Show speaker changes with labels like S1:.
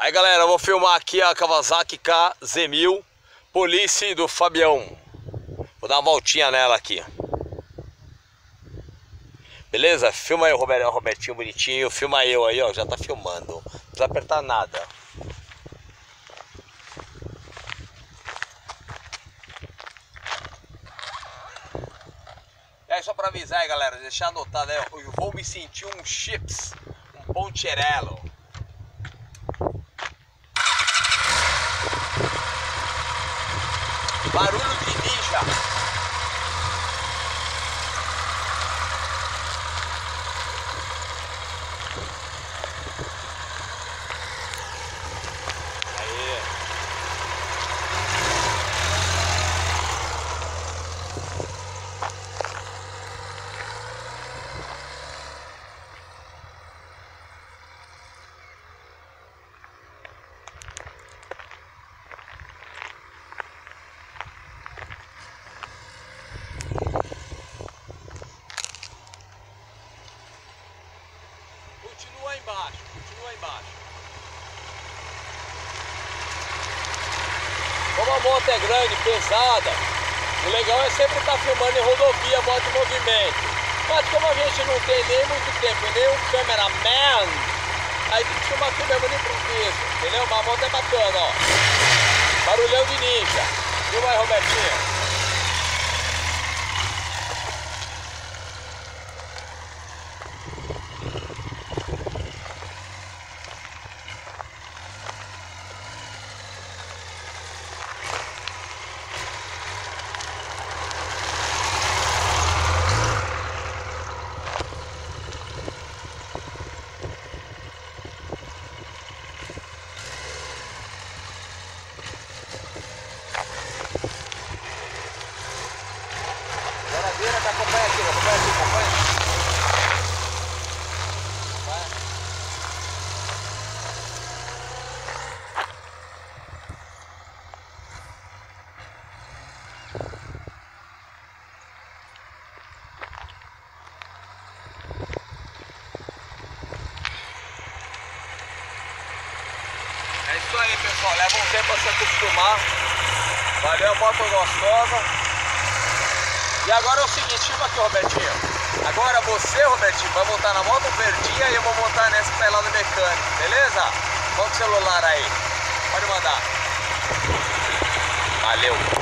S1: Aí galera, eu vou filmar aqui a Kawasaki KZ1000 Police do Fabião. Vou dar uma voltinha nela aqui. Beleza? Filma aí o Robertinho bonitinho. Filma eu aí, ó. Já tá filmando. Não precisa apertar nada. E aí, só pra avisar aí, galera, deixar anotado aí, eu vou me sentir um chips, um poncherello. Barulho de ninja. Continua embaixo, continua embaixo. Como a moto é grande, pesada, o legal é sempre estar filmando em rodovia, moto em movimento. Mas como a gente não tem nem muito tempo, nem um cameraman, aí tem que filmar aqui mesmo no improviso, entendeu? Mas a moto é bacana, ó. Barulhão de ninja. Filma aí, Robertinho. Acompanha aqui, acompanha aqui, acompanha. É isso aí, pessoal, leva um tempo a se acostumar. Valeu, moto gostosa. E agora é o seguinte, filma aqui, Robertinho. Agora você, Robertinho, vai montar na moto verdinha e eu vou montar nessa que tá lá no mecânico, beleza? Monta o celular aí. Pode mandar. Valeu.